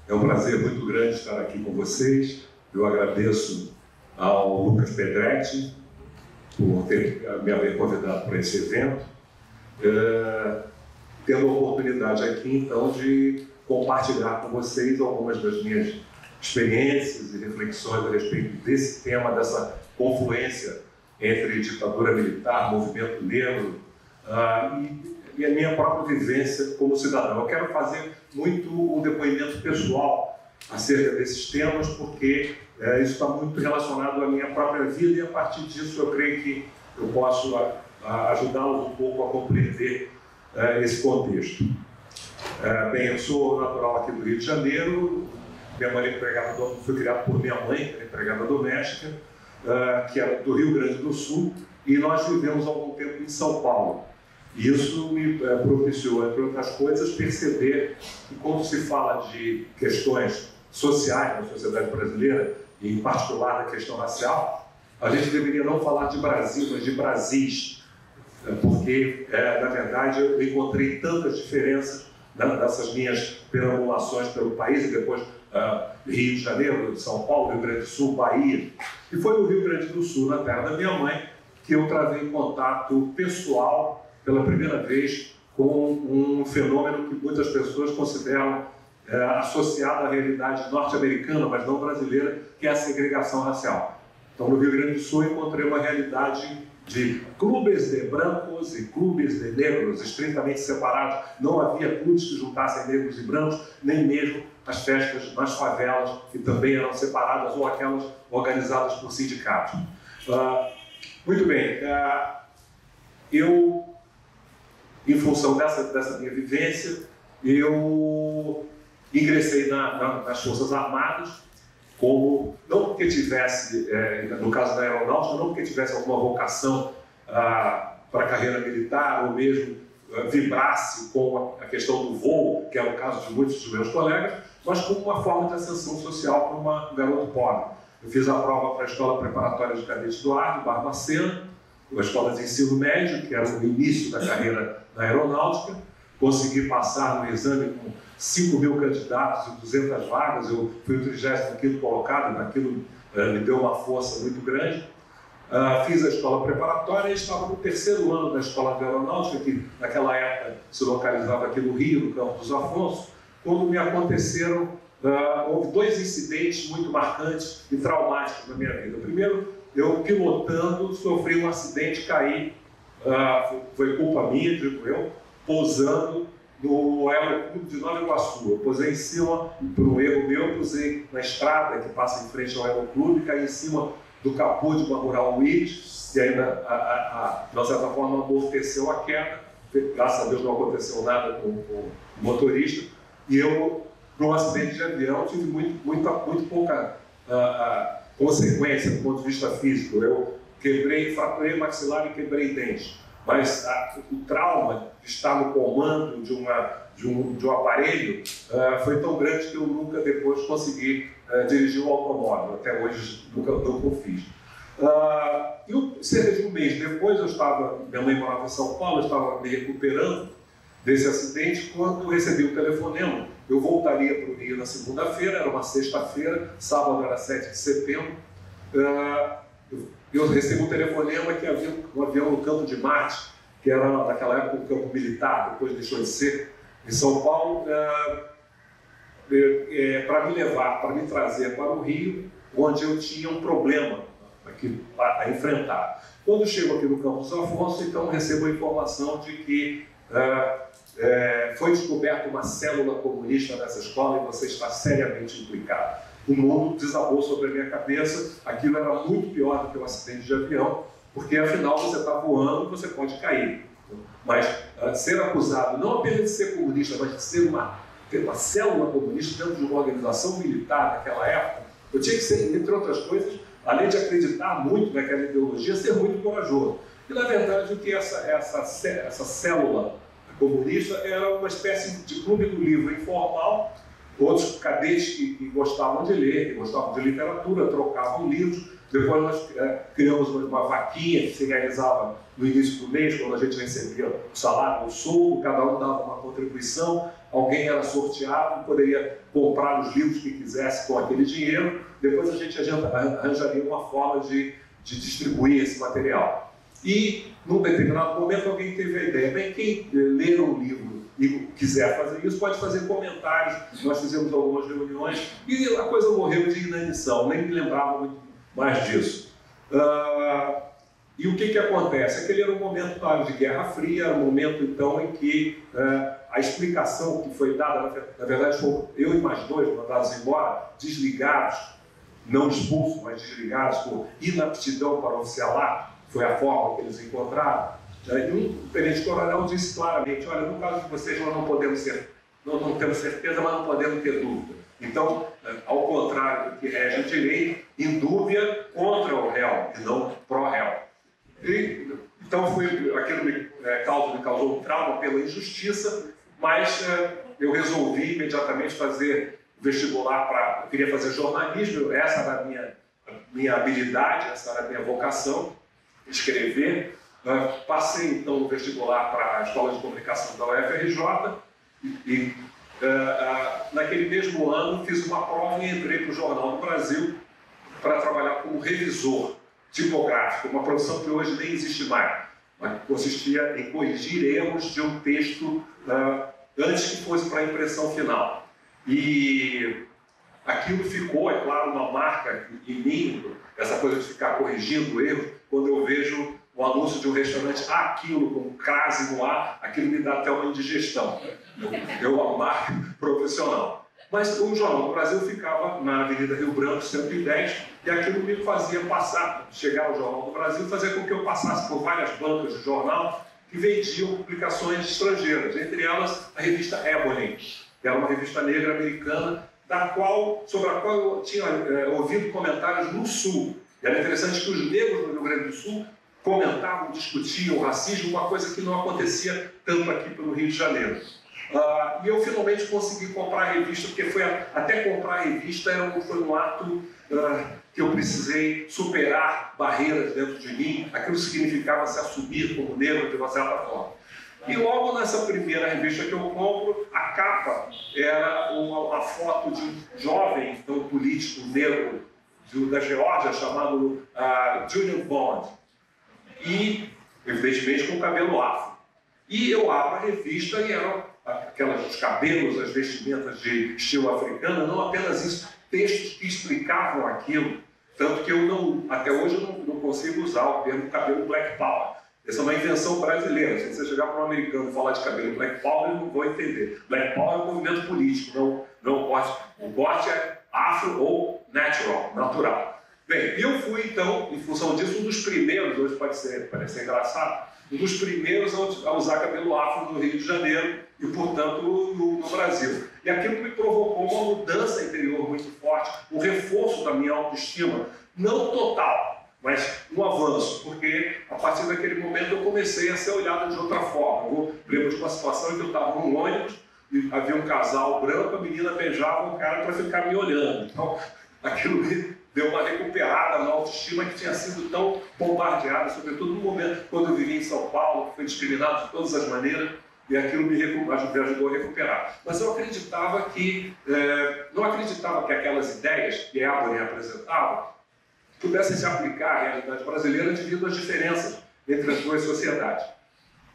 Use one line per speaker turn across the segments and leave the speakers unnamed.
É um prazer muito grande estar aqui com vocês. Eu agradeço ao Lucas Pedretti por me haver convidado para esse evento, tendo a oportunidade aqui, então, de compartilhar com vocês algumas das minhas experiências e reflexões a respeito desse tema, dessa confluência entre ditadura militar, movimento negro e a minha própria vivência como cidadão. Eu quero fazer muito um depoimento pessoal acerca desses temas, porque isso está muito relacionado à minha própria vida e, a partir disso, eu creio que eu posso ajudá-los um pouco a compreender esse contexto. Bem, eu sou natural aqui do Rio de Janeiro. Minha mãe é empregada, fui criado por minha mãe, que era empregada doméstica, que era do Rio Grande do Sul, e nós vivemos algum tempo em São Paulo. E isso me propiciou, entre outras coisas, perceber que, quando se fala de questões sociais na sociedade brasileira, e em particular da questão racial, a gente deveria não falar de Brasil, mas de Brasis, porque, na verdade, eu encontrei tantas diferenças nessas minhas perambulações pelo país, e depois Rio de Janeiro, São Paulo, Rio Grande do Sul, Bahia. E foi no Rio Grande do Sul, na terra da minha mãe, que eu travei contato pessoal pela primeira vez com um fenômeno que muitas pessoas consideram associado à realidade norte-americana, mas não brasileira, que é a segregação racial. Então, no Rio Grande do Sul, eu encontrei uma realidade de clubes de brancos e clubes de negros, estritamente separados. Não havia clubes que juntassem negros e brancos, nem mesmo as festas nas favelas, que também eram separadas, ou aquelas organizadas por sindicatos. Muito bem, eu, em função dessa minha vivência, eu ingressei nas Forças Armadas, não porque tivesse, no caso da aeronáutica, não porque tivesse alguma vocação para a carreira militar, ou mesmo vibrasse com a questão do voo, que é o caso de muitos dos meus colegas, mas como uma forma de ascensão social para um garoto pobre. Eu fiz a prova para a Escola Preparatória de Cadetes do Ar, de Barbacena, uma escola de ensino médio, que era o início da carreira na aeronáutica. Consegui passar no exame com 5.000 candidatos e 200 vagas. Eu fui o 35º colocado, aquilo me deu uma força muito grande. Fiz a escola preparatória e estava no 3º ano da escola de aeronáutica, que naquela época se localizava aqui no Rio, no Campo dos Afonso, quando me aconteceram, houve 2 incidentes muito marcantes e traumáticos na minha vida. Primeiro, eu pilotando, sofri um acidente, caí, foi culpa minha, digo eu, pousando no Aeroclube de Nova Iguaçu. Eu posei em cima, por um erro meu, posei na estrada que passa em frente ao Aeroclube, caí em cima do capô de uma Rural Willis, e ainda, de uma certa forma, amorteceu a queda. Graças a Deus não aconteceu nada com o motorista. E eu, para um acidente de avião, tive muito pouca consequência do ponto de vista físico. Eu fraturei maxilar e quebrei dente. Mas o trauma de estar no comando de um aparelho foi tão grande que eu nunca depois consegui dirigir um automóvel. Até hoje nunca o fiz. Cerca de um mês depois, minha mãe morava em São Paulo, eu estava me recuperando desse acidente, quando recebi o telefonema. Eu voltaria para o Rio na segunda-feira, era uma sexta-feira, sábado era 7 de setembro. Eu recebi um telefonema que havia um avião no Campo de Marte, que era naquela época um campo militar, depois deixou de ser, em São Paulo, para me levar, para me trazer para o Rio, onde eu tinha um problema aqui a enfrentar. Quando eu chego aqui no Campo dos Afonso, então recebo a informação de que foi descoberta uma célula comunista nessa escola e você está seriamente implicado. O mundo desabou sobre a minha cabeça. Aquilo era muito pior do que um acidente de avião, porque afinal você está voando e você pode cair. Mas ser acusado não apenas de ser comunista, mas de ter uma célula comunista dentro de uma organização militar naquela época, eu tinha que ser, entre outras coisas, além de acreditar muito naquela ideologia, ser muito corajoso. E na verdade o que essa célula comunista era uma espécie de clube do livro informal. Outros cadetes que gostavam de ler, que gostavam de literatura, trocavam livros, Depois nós criamos uma vaquinha que se realizava no início do mês, quando a gente recebia o salário, o soldo, cada um dava uma contribuição, alguém era sorteado e poderia comprar os livros que quisesse com aquele dinheiro. Depois a gente arranjaria uma forma de distribuir esse material. E, num determinado momento, alguém teve a ideia, bem, quem ler um livro e quiser fazer isso, pode fazer comentários. Nós fizemos algumas reuniões e a coisa morreu de inanição, nem me lembrava muito mais disso. E o que acontece? Aquele era um momento de Guerra Fria, era um momento, então, em que a explicação que foi dada, na verdade, foram eu e mais dois mandados embora, desligados, não expulsos, mas desligados por inaptidão para o oficialato, foi a forma que eles encontraram. E o tenente-coronel disse claramente, olha, no caso de vocês nós não temos certeza, mas não podemos ter dúvida. Então, ao contrário do que rege o direito, em dúvida contra o réu e não pró-réu. Então, aquilo me causou um trauma pela injustiça, mas eu resolvi imediatamente fazer vestibular eu queria fazer jornalismo, essa era a minha habilidade, essa era a minha vocação, escrever. Passei, então, no vestibular para a Escola de Comunicação da UFRJ e naquele mesmo ano, fiz uma prova e entrei para o Jornal do Brasil para trabalhar como revisor tipográfico, uma profissão que hoje nem existe mais, mas consistia em corrigir erros de um texto antes que fosse para a impressão final. E aquilo ficou, é claro, uma marca em mim, essa coisa de ficar corrigindo erros, quando eu vejo o anúncio de um restaurante aquilo, com crase no ar, aquilo me dá até uma indigestão. Eu amar profissional. Mas o Jornal do Brasil ficava na Avenida Rio Branco, 110, e aquilo me fazia chegar ao Jornal do Brasil, fazer com que eu passasse por várias bancas de jornal que vendiam publicações estrangeiras, entre elas a revista Ebony, que era uma revista negra americana, sobre a qual eu tinha ouvido comentários no Sul. E era interessante que os negros do Rio Grande do Sul comentavam, discutiam o racismo, uma coisa que não acontecia tanto aqui pelo Rio de Janeiro. E eu finalmente consegui comprar a revista, porque até comprar a revista foi um ato que eu precisei superar barreiras dentro de mim. Aquilo significava se assumir como negro de uma certa forma. E logo nessa primeira revista que eu compro, a capa era uma foto de um jovem, então, político negro da Geórgia, chamado Julian Bond. E, evidentemente, com cabelo afro. E eu abro a revista e eram os cabelos, as vestimentas de estilo africano, não apenas isso, textos que explicavam aquilo. Tanto que até hoje eu não consigo usar o termo cabelo Black Power. Essa é uma invenção brasileira. Se você chegar para um americano e falar de cabelo Black Power, eles não vão entender. Black Power é um movimento político, não corte. O corte é afro ou natural. Bem, e eu fui, então, em função disso, um dos primeiros, hoje parece engraçado, um dos primeiros a usar cabelo afro no Rio de Janeiro e, portanto, no Brasil. E aquilo me provocou uma mudança interior muito forte, um reforço da minha autoestima, não total, mas um avanço, porque a partir daquele momento eu comecei a ser olhado de outra forma. Eu lembro de uma situação em que eu estava num ônibus e havia um casal branco, a menina beijava o cara para ficar me olhando. Então, aquilo me deu uma recuperada na autoestima que tinha sido tão bombardeada, sobretudo no momento quando eu vivi em São Paulo, que foi discriminado de todas as maneiras, e aquilo me ajudou a recuperar. Mas eu acreditava não acreditava que aquelas ideias que Ebony apresentava pudessem se aplicar à realidade brasileira devido às diferenças entre as duas sociedades.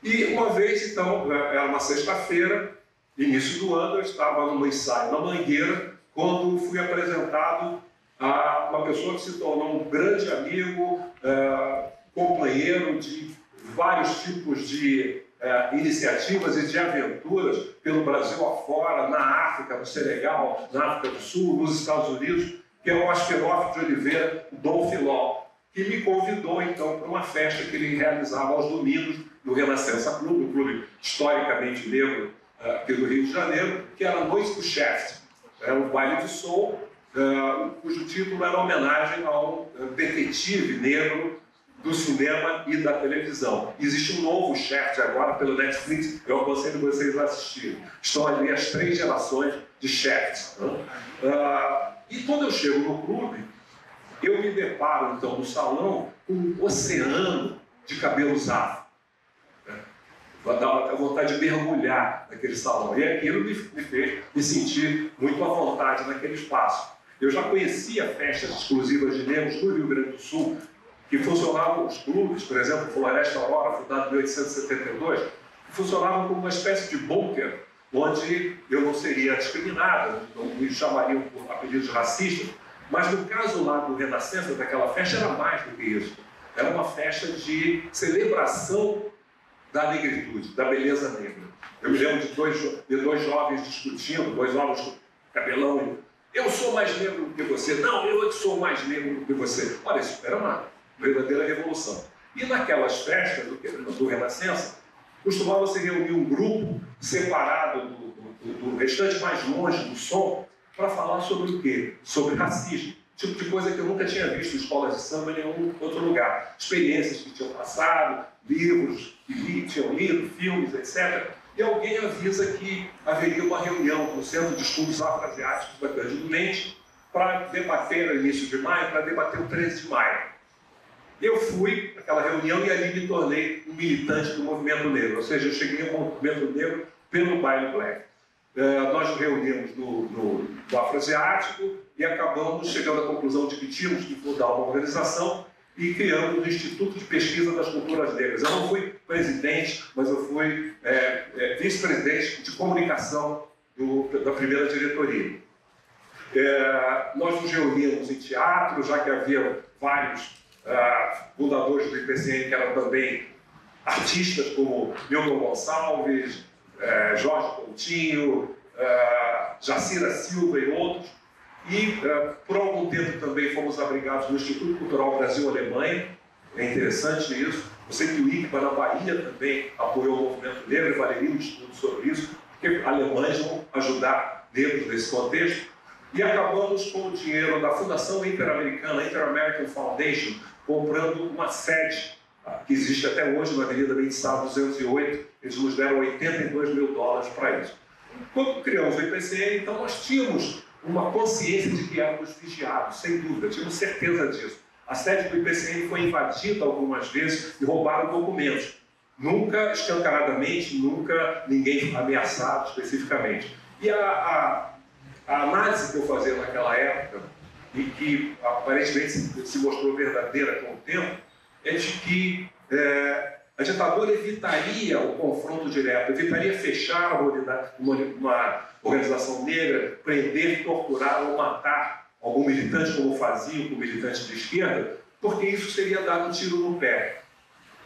E uma vez, então, era uma sexta-feira, início do ano, eu estava num ensaio na Mangueira, quando fui apresentado a uma pessoa que se tornou um grande amigo, companheiro de vários tipos de iniciativas e de aventuras pelo Brasil afora, na África, no Senegal, na África do Sul, nos Estados Unidos, que é o Askerof de Oliveira, o Dom Filó, que me convidou, então, para uma festa que ele realizava aos domingos no Renascença Clube, um clube historicamente negro aqui do Rio de Janeiro, que era a Noite do Shaft. Era um baile de soul, cujo título era homenagem ao detetive negro do cinema e da televisão. Existe um novo Shaft agora pelo Netflix, eu aconselho vocês a assistirem. Estão ali as 3 gerações de Shafts. E quando eu chego no clube, eu me deparo, então, no salão com um oceano de cabelos afro. Dá vontade de mergulhar naquele salão. E aquilo me fez me sentir muito à vontade naquele espaço. Eu já conhecia festas exclusivas de negros no Rio Grande do Sul, que funcionavam, os clubes, por exemplo, Floresta Aurora, fundado em 1872, que funcionavam como uma espécie de bunker, onde eu não seria discriminado, não me chamariam por apelidos racistas, mas no caso lá do Renascença, daquela festa, era mais do que isso. Era uma festa de celebração da negritude, da beleza negra. Eu me lembro de dois jovens discutindo, dois homens com cabelão. Eu sou mais negro do que você. Não, eu sou mais negro do que você. Olha, isso era uma verdadeira revolução. E naquelas festas do Renascença, costumava se reunir um grupo separado do restante mais longe do som para falar sobre o quê? Sobre racismo. Tipo de coisa que eu nunca tinha visto em escolas de samba em nenhum outro lugar. Experiências que tinham passado, livros que tinham lido, filmes, etc. E alguém avisa que haveria uma reunião no Centro de Estudos Afroasiáticos da Cândido Mendes para debater, no início de maio, para debater o 13 de maio. Eu fui àquela reunião e ali me tornei um militante do movimento negro, ou seja, eu cheguei ao movimento negro pelo Baile Black. Nós nos reunimos no Afroasiático e acabamos chegando à conclusão de que tínhamos que fundar uma organização e criamos o Instituto de Pesquisa das Culturas Negras. Eu não fui presidente, mas eu fui vice-presidente de comunicação da primeira diretoria. Nós nos reuníamos em teatro, já que havia vários fundadores do IPCN que eram também artistas, como Milton Gonçalves, Jorge Coutinho, Jacira Silva e outros. E, por algum tempo, também fomos abrigados no Instituto Cultural Brasil-Alemanha. É interessante isso. Eu sei que o ICBA, na Bahia, também apoiou o movimento negro, e valeria um estudo sobre isso, porque alemães vão ajudar negros nesse contexto. E acabamos com o dinheiro da Fundação Interamericana, Inter-American Foundation, comprando uma sede que existe até hoje na Avenida Bem-Sá 208. Eles nos deram $82 mil para isso. Quando criamos o IPCN, então nós tínhamos uma consciência de que éramos vigiados, sem dúvida, tínhamos certeza disso. A sede do IPCN foi invadida algumas vezes e roubaram documentos. Nunca escancaradamente, nunca ninguém ameaçado especificamente. E a análise que eu fazia naquela época, e que aparentemente se mostrou verdadeira com o tempo, é de que a ditadura evitaria o confronto direto, evitaria fechar uma organização negra, prender, torturar ou matar algum militante, como faziam com militantes de esquerda, porque isso seria dar um tiro no pé.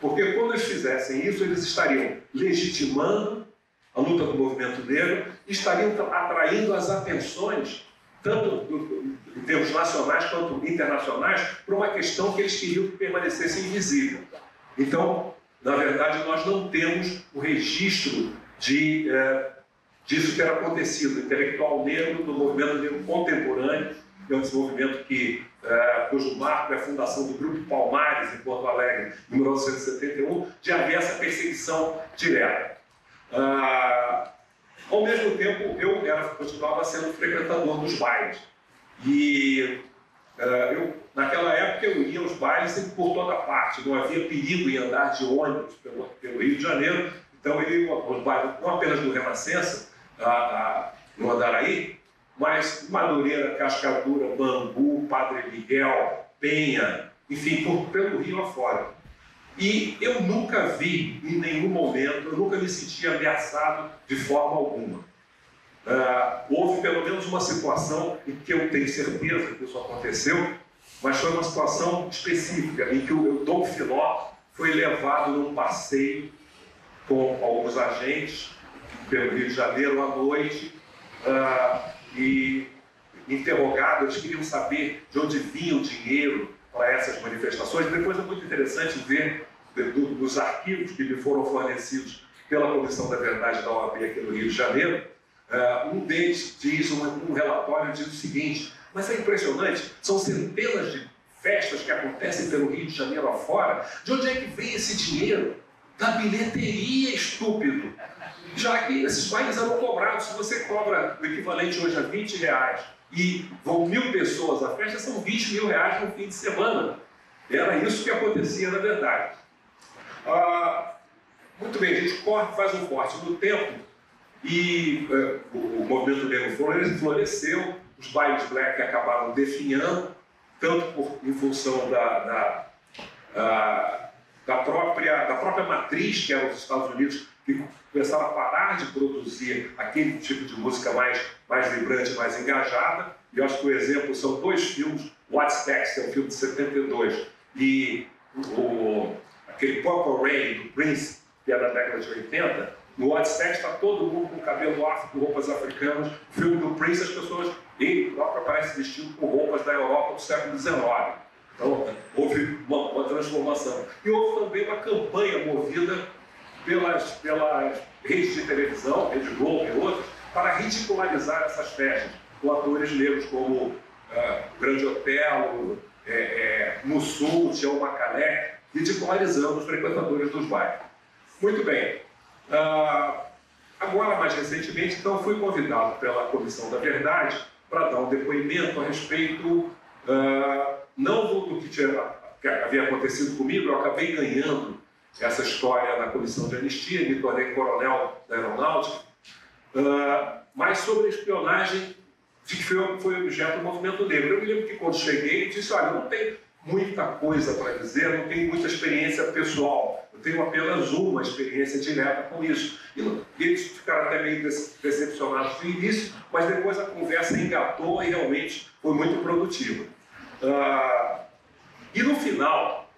Porque quando eles fizessem isso, eles estariam legitimando a luta do movimento negro, estariam atraindo as atenções, tanto em termos nacionais quanto internacionais, para uma questão que eles queriam que permanecesse invisível. Então, na verdade, nós não temos o registro disso ter acontecido. O intelectual negro do movimento negro contemporâneo, que é um desenvolvimento cujo marco é a fundação do Grupo Palmares, em Porto Alegre, em 1971, de haver essa perseguição direta. Ao mesmo tempo, eu continuava sendo frequentador dos bailes. E naquela época eu ia aos bailes por toda parte, não havia perigo em andar de ônibus pelo Rio de Janeiro, então eu ia aos bailes, não apenas do Renascença, no Andaraí, mas Madureira, Cascadura, Bangu, Padre Miguel, Penha, enfim, pelo Rio afora. E eu nunca vi, em nenhum momento, eu nunca me senti ameaçado de forma alguma. Houve pelo menos uma situação em que eu tenho certeza que isso aconteceu, mas foi uma situação específica, em que o Dom Filó foi levado num passeio com alguns agentes pelo Rio de Janeiro à noite e interrogado, eles queriam saber de onde vinha o dinheiro para essas manifestações. Depois é muito interessante ver dos arquivos que me foram fornecidos pela Comissão da Verdade da OAB aqui no Rio de Janeiro. Um deles diz, um relatório diz o seguinte: mas é impressionante, são centenas de festas que acontecem pelo Rio de Janeiro afora. De onde é que vem esse dinheiro? Da bilheteria, estúpido. Já que esses bailes eram cobrados, se você cobra o equivalente hoje a R$20 e vão 1.000 pessoas à festa, são 20 mil reais no fim de semana. Era isso que acontecia, na verdade. Muito bem, a gente faz um corte no tempo e o movimento negro floresceu, os bailes black acabaram definhando, tanto em função da própria matriz, que eram os Estados Unidos, que começaram a parar de produzir aquele tipo de música mais vibrante, mais engajada. E eu acho que o exemplo são 2 filmes, What's Next, que é um filme de 72, e aquele Purple Rain, do Prince, que é da década de 80. No What's Next está todo mundo com cabelo afro, com roupas africanas. O filme do Prince, as pessoas, ele próprio aparece vestido com roupas da Europa do século XIX. Então, houve uma transformação. E houve também uma campanha movida pelas redes de televisão, Rede Globo e outras, para ridicularizar essas festas, com atores negros como Grande Otelo, Mussum, Tião Macalé, ridicularizando os frequentadores dos bairros. Muito bem. Agora, mais recentemente, então, fui convidado pela Comissão da Verdade para dar um depoimento a respeito não do que havia acontecido comigo. Eu acabei ganhando essa história na Comissão de Anistia, me tornei coronel da Aeronáutica, mas sobre a espionagem que foi objeto do movimento negro. Eu me lembro que quando cheguei, eu disse, olha, não tem muita coisa para dizer, não tenho muita experiência pessoal, eu tenho apenas uma experiência direta com isso. E eles ficaram até meio decepcionados no início, mas depois a conversa engatou e realmente foi muito produtiva. E no final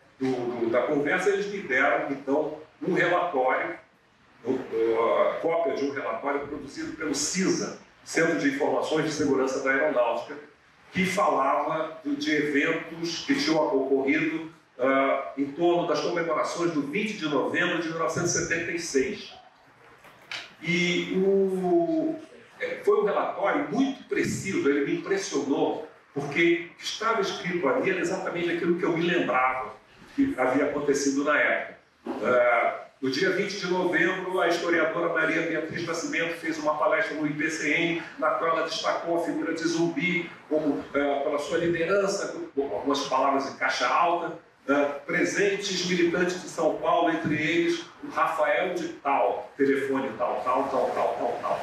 da conversa, eles me deram, então, um relatório, cópia de um relatório produzido pelo CISA, Centro de Informações de Segurança da Aeronáutica, que falava de eventos que tinham ocorrido em torno das comemorações do 20 de novembro de 1976. E foi um relatório muito preciso, ele me impressionou, porque estava escrito ali exatamente aquilo que eu me lembrava que havia acontecido na época. No dia 20 de novembro, a historiadora Maria Beatriz Nascimento fez uma palestra no IPCN, na qual ela destacou a figura de Zumbi como, pela sua liderança, com algumas palavras em caixa alta, presentes militantes de São Paulo, entre eles o Rafael de tal, telefone tal.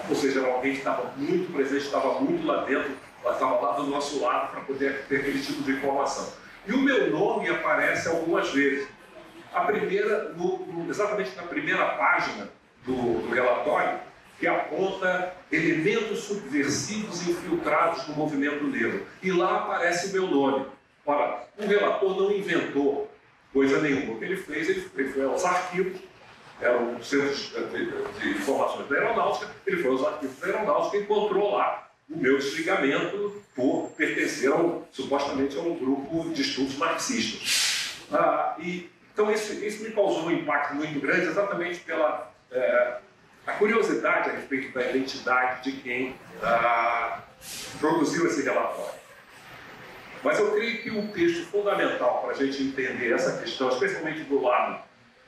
Ou seja, era alguém que estava muito presente, estava muito lá dentro, ela estava lá do nosso lado para poder ter aquele tipo de informação. E o meu nome aparece algumas vezes. A primeira, exatamente na primeira página do relatório, que aponta elementos subversivos infiltrados no movimento negro. E lá aparece o meu nome. Ora, o relator não inventou coisa nenhuma. O que ele fez, ele foi aos arquivos, eram os centros de informações da Aeronáutica, ele foi aos arquivos da Aeronáutica e encontrou lá o meu desligamento por pertencer supostamente a um grupo de estudos marxistas. Então isso me causou um impacto muito grande, exatamente pela a curiosidade a respeito da identidade de quem produziu esse relatório. Mas eu creio que o texto fundamental para a gente entender essa questão, especialmente do lado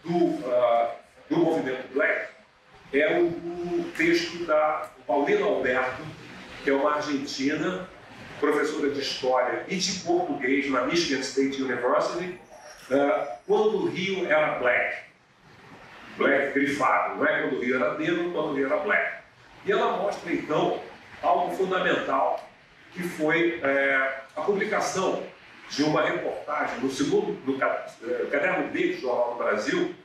do movimento Black, é o texto da Paulina Alberto, que é uma argentina, professora de História e de Português na Michigan State University, quando o Rio era black grifado, não é quando o Rio era negro, quando o Rio era black. E ela mostra, então, algo fundamental, que foi a publicação de uma reportagem no caderno B do Jornal do Brasil,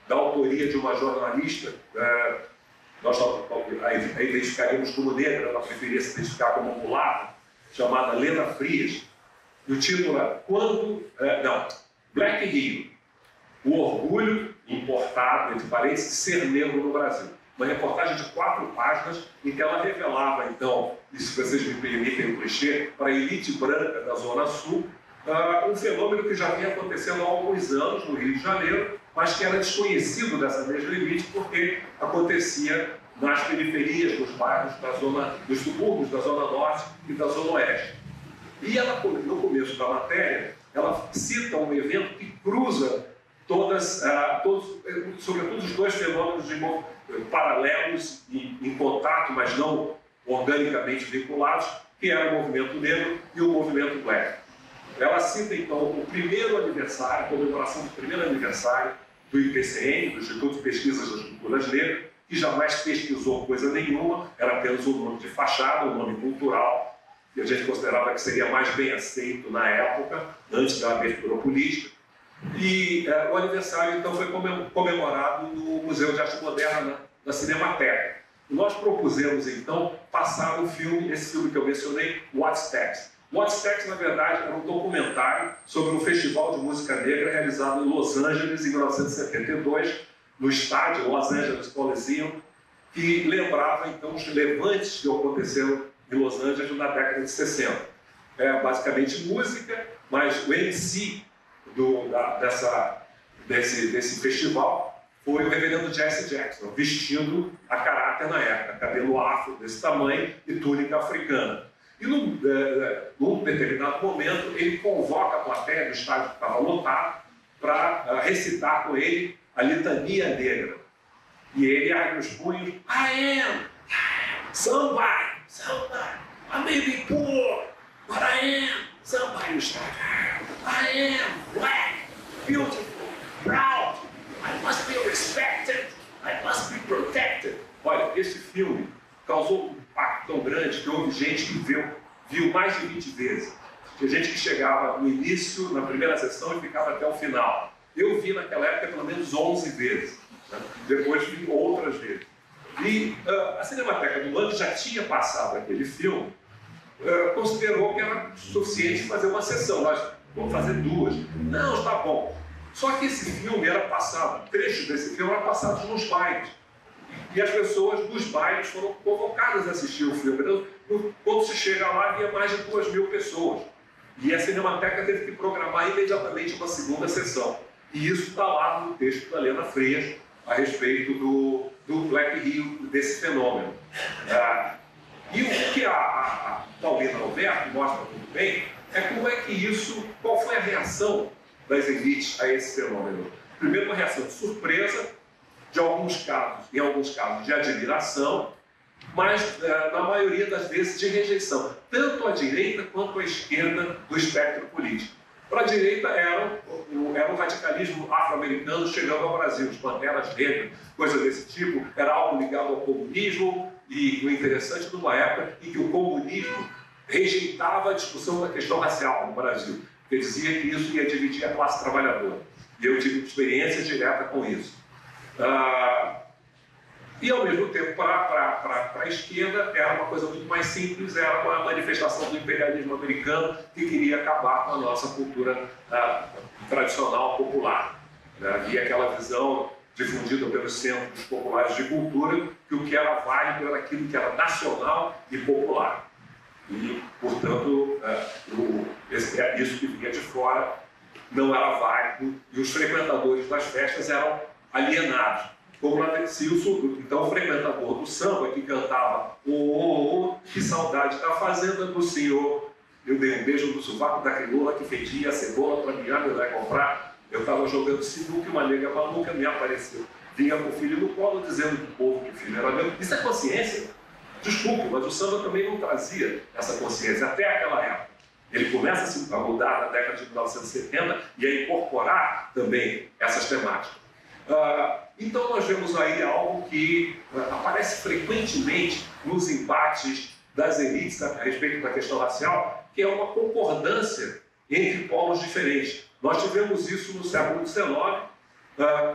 da autoria de uma jornalista, nós a identificaríamos como negra, ela preferia se identificar como mulata, chamada Lena Frias, e o título é Black Rio, o orgulho importado, entre parênteses, de ser negro no Brasil. Uma reportagem de 4 páginas em que ela revelava, então, e se vocês me permitem o clichê, para a elite branca da Zona Sul, um fenômeno que já vinha acontecendo há alguns anos no Rio de Janeiro, mas que era desconhecido dessa mesma elite porque acontecia nas periferias, nos bairros dos subúrbios da Zona Norte e da Zona Oeste. E ela, no começo da matéria, ela cita um evento que cruza sobretudo os dois fenômenos paralelos em contato, mas não organicamente vinculados, que era o movimento negro e o movimento black. Ela cita, então, o primeiro aniversário, a comemoração do primeiro aniversário do IPCN, do Instituto de Pesquisas das Culturas Negras, que jamais pesquisou coisa nenhuma, era apenas um nome de fachada, um nome cultural, que a gente considerava que seria mais bem aceito na época, antes da abertura política. E o aniversário, então, foi comemorado no Museu de Arte Moderna da Cinemateca. E nós propusemos, então, passar um filme, esse filme que eu mencionei, What's Next. What's Next, na verdade, era um documentário sobre um festival de música negra realizado em Los Angeles, em 1972, no estádio Los Angeles Coliseum, que lembrava, então, os levantes que aconteceram em Los Angeles na década de 60. Basicamente música, mas o MC desse festival foi o reverendo Jesse Jackson, vestindo a caráter na época, cabelo afro desse tamanho e túnica africana. E num determinado momento, ele convoca a plateia do estádio que estava lotado para recitar com ele a litania negra. E ele ergue os punhos: I am somebody. I may be poor, but I am somebody. I am black, beautiful, proud. I must be respected. I must be protected. Olha, esse filme causou um impacto tão grande que houve gente que viu mais de 20 vezes. Tinha gente que chegava no início, na primeira sessão, e ficava até o final. Eu vi naquela época pelo menos 11 vezes. Né? Depois vi outras vezes. E a Cinemateca do Londres já tinha passado aquele filme, considerou que era suficiente fazer uma sessão. Nós vamos fazer 2. Não, está bom. Só que esse filme era passado, trechos desse filme eram passados nos bailes. E as pessoas dos bailes foram convocadas a assistir o filme. Então, quando se chega lá, havia mais de 2.000 pessoas. E a Cinemateca teve que programar imediatamente uma segunda sessão. E isso está lá no texto da Lena Freitas, a respeito do Black Rio, desse fenômeno. E o que a Paulina Alberto mostra muito bem é como é que isso, qual foi a reação das elites a esse fenômeno. Primeiro, uma reação de surpresa, em alguns casos de admiração, mas na maioria das vezes de rejeição, tanto à direita quanto à esquerda do espectro político. Para a direita era o radicalismo afro-americano chegando ao Brasil, os panteras negras, coisa desse tipo, era algo ligado ao comunismo, e o interessante numa época em que o comunismo rejeitava a discussão da questão racial no Brasil, porque dizia que isso ia dividir a classe trabalhadora. E eu tive experiência direta com isso. E, ao mesmo tempo, para a esquerda, era uma coisa muito mais simples, era uma manifestação do imperialismo americano que queria acabar com a nossa cultura tradicional popular. Havia aquela visão difundida pelos centros populares de cultura que o que era válido era aquilo que era nacional e popular. E, portanto, isso que vinha de fora não era válido e os frequentadores das festas eram alienados. Como então o frequentador do samba que cantava que saudade da fazenda do senhor, eu dei um beijo no sovaco da crioula que fedia a cebola para minha mãe vai comprar, eu estava jogando sinuca e uma nega maluca me apareceu, vinha com o filho no colo dizendo para o povo que o filho era meu. Isso é consciência? Desculpe, mas o samba também não trazia essa consciência até aquela época. Ele começa a mudar na década de 1970 e a incorporar também essas temáticas. Então nós vemos aí algo que aparece frequentemente nos embates das elites a respeito da questão racial, que é uma concordância entre polos diferentes. Nós tivemos isso no século XIX,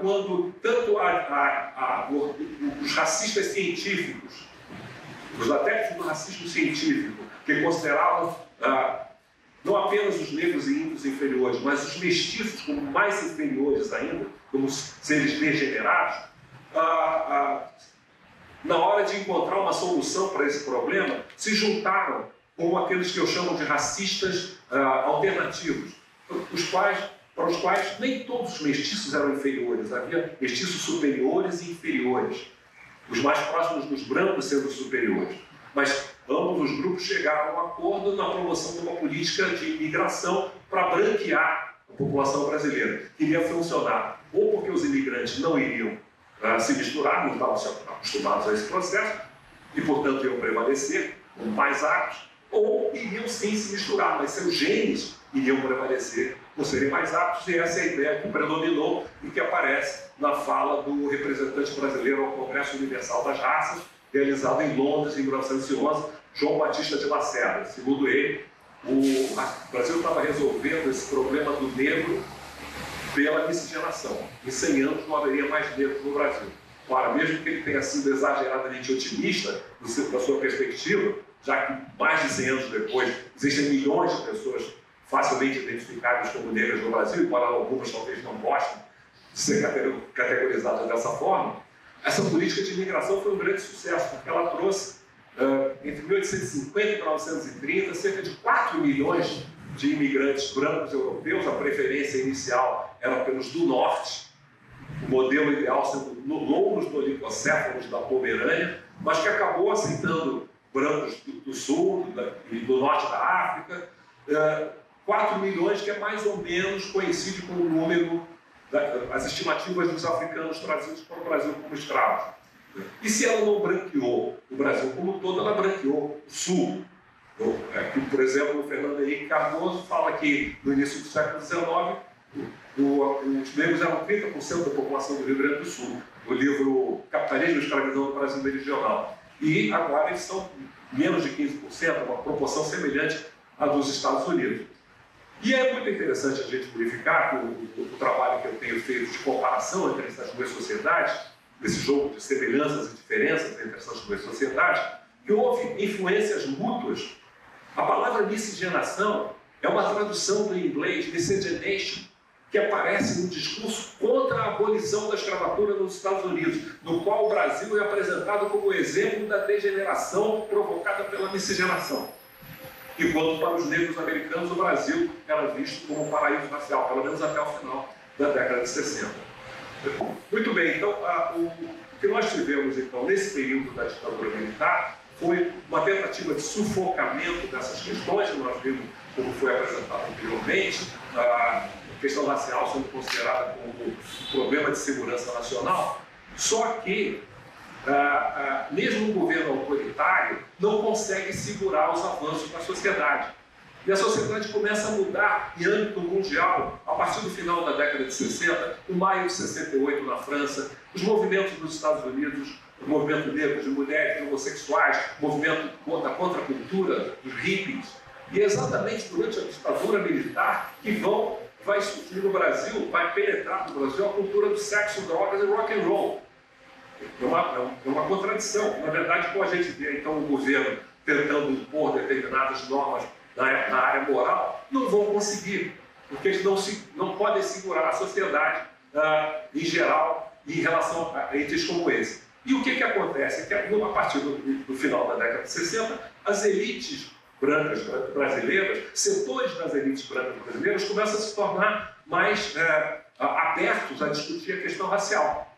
quando tanto os racistas científicos, os adeptos do racismo científico, que consideravam não apenas os negros e índios inferiores, mas os mestiços como mais inferiores ainda, como seres degenerados, na hora de encontrar uma solução para esse problema, se juntaram com aqueles que eu chamo de racistas alternativos, para os quais nem todos os mestiços eram inferiores, havia mestiços superiores e inferiores, os mais próximos dos brancos sendo superiores. Mas ambos os grupos chegaram a um acordo na promoção de uma política de imigração para branquear a população brasileira. Iria funcionar ou porque os imigrantes não iriam se misturar, não estavam acostumados a esse processo, e, portanto, iam prevalecer como mais aptos, ou iriam sim se misturar, mas seus genes iriam prevalecer por serem mais aptos, e essa é a ideia que predominou e que aparece na fala do representante brasileiro ao Congresso Universal das Raças, realizado em Londres em 1911, João Batista de Lacerda. Segundo ele, o Brasil estava resolvendo esse problema do negro pela miscigenação. Em 100 anos não haveria mais negros no Brasil. Ora, mesmo que ele tenha sido exageradamente otimista da sua perspectiva, já que mais de 100 anos depois existem milhões de pessoas facilmente identificáveis como negras no Brasil, embora algumas talvez não gostem de ser categorizadas dessa forma, essa política de imigração foi um grande sucesso, porque ela trouxe, entre 1850 e 1930, cerca de 4 milhões de imigrantes brancos europeus. A preferência inicial era pelos do norte, o modelo ideal sendo louros dolicocéfalos da Pomerânia, mas que acabou aceitando brancos do sul e do norte da África. 4 milhões, que é mais ou menos coincide com o número, as estimativas dos africanos trazidos para o Brasil como escravos. E se ela não branqueou o Brasil como um todo, ela branqueou o sul. Por exemplo, o Fernando Henrique Cardoso fala que no início do século XIX os negros eram 30% da população do Rio Grande do Sul, do livro Capitalismo e Escravidão do Brasil Meridional. E agora eles são menos de 15%, uma proporção semelhante à dos Estados Unidos. E é muito interessante a gente verificar que o trabalho que eu tenho feito de comparação entre essas duas sociedades, esse jogo de semelhanças e diferenças entre essas duas sociedades, que houve influências mútuas. A palavra miscigenação é uma tradução do inglês miscegenation, que aparece no discurso contra a abolição da escravatura nos Estados Unidos, no qual o Brasil é apresentado como exemplo da degeneração provocada pela miscigenação. Enquanto para os negros americanos o Brasil era visto como um paraíso racial, pelo menos até o final da década de 60. Muito bem, então o que nós tivemos então nesse período da ditadura militar foi uma tentativa de sufocamento dessas questões, que nós vimos como foi apresentado anteriormente, a questão racial sendo considerada como um problema de segurança nacional, só que mesmo um governo autoritário não consegue segurar os avanços da sociedade. E a sociedade começa a mudar em âmbito mundial a partir do final da década de 60, o maio de 68 na França, os movimentos nos Estados Unidos, o movimento negro de mulheres, de homossexuais, o movimento da contracultura, dos hippies. E é exatamente durante a ditadura militar que vai surgir no Brasil, vai penetrar no Brasil a cultura do sexo, drogas e rock and roll. É uma contradição. Na verdade, quando a gente vê então o governo tentando impor determinadas normas na área moral, não vão conseguir, porque eles não podem segurar a sociedade em geral em relação a entes como esse. E o que acontece? É que a partir do final da década de 60, as elites brancas brasileiras, setores das elites brancas brasileiras começam a se tornar mais abertos a discutir a questão racial.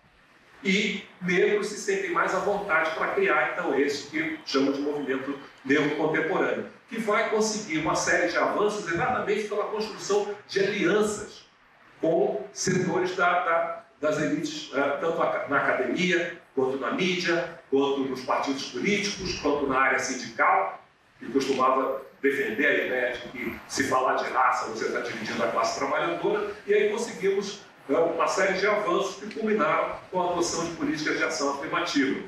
E negros se sentem mais à vontade para criar, então, esse que chama de movimento negro contemporâneo, que vai conseguir uma série de avanços exatamente pela construção de alianças com setores das elites, tanto na academia, quanto na mídia, quanto nos partidos políticos, quanto na área sindical, que costumava defender a ideia de que, se falar de raça, você está dividindo a classe trabalhadora, e aí conseguimos uma série de avanços que culminaram com a adoção de políticas de ação afirmativa.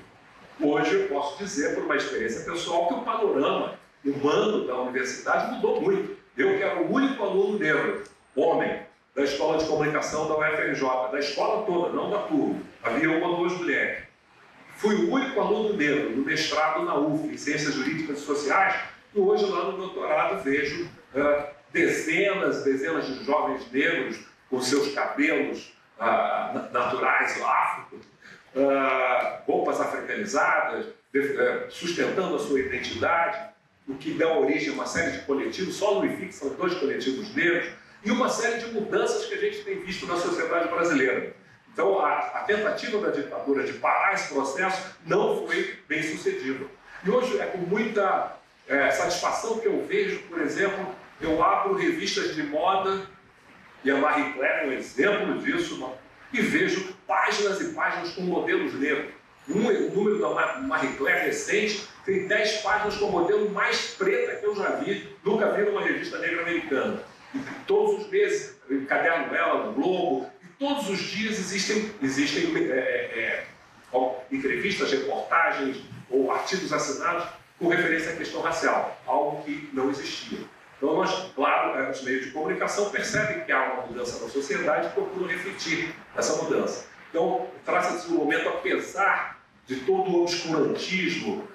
Hoje eu posso dizer, por uma experiência pessoal, que o panorama humano da universidade mudou muito. Eu, que era o único aluno negro, homem, da Escola de Comunicação da UFRJ, da escola toda, não da turma, havia uma ou duas mulheres. Fui o único aluno negro no mestrado na UF, em Ciências Jurídicas e Sociais, e hoje lá no doutorado vejo dezenas de jovens negros com seus cabelos naturais afro, roupas africanizadas, sustentando a sua identidade, o que dá origem a uma série de coletivos. Só no IFIC são 2 coletivos negros, e uma série de mudanças que a gente tem visto na sociedade brasileira. Então, a tentativa da ditadura de parar esse processo não foi bem sucedida. E hoje é com muita satisfação que eu vejo, por exemplo, eu abro revistas de moda, e a Marie Claire é um exemplo disso, e vejo páginas e páginas com modelos negros. O número da Marie Claire recente tem 10 páginas com o modelo mais preta que eu já vi, nunca vi numa revista negra americana. E todos os meses, o Caderno Ela, do Globo, e todos os dias existem entrevistas, reportagens ou artigos assinados com referência à questão racial, algo que não existia. Então nós, claro, os meios de comunicação percebem que há uma mudança na sociedade e procuram refletir essa mudança. Então, trata-se de um momento, apesar de todo o obscurantismo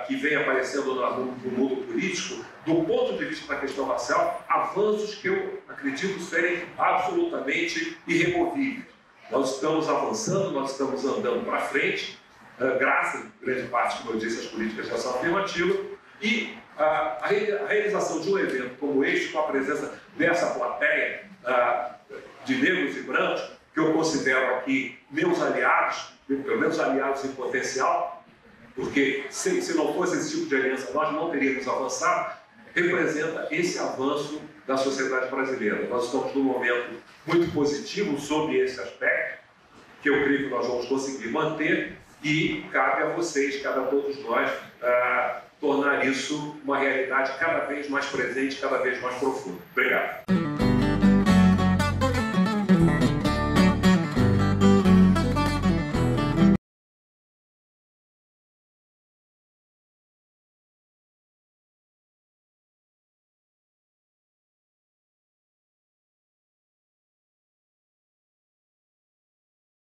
que vem aparecendo no mundo político, do ponto de vista da questão racial, avanços que eu acredito serem absolutamente irremovíveis. Nós estamos avançando, nós estamos andando para frente, graças, em grande parte, como eu disse, às políticas de ação afirmativa, e a realização de um evento como este, com a presença dessa plateia de negros e brancos, que eu considero aqui meus aliados, pelo menos aliados em potencial, porque se não fosse esse tipo de aliança nós não teríamos avançado, representa esse avanço da sociedade brasileira. Nós estamos num momento muito positivo sobre esse aspecto, que eu creio que nós vamos conseguir manter, e cabe a vocês, cabe a todos nós, tornar isso uma realidade cada vez mais presente, cada vez mais profunda. Obrigado.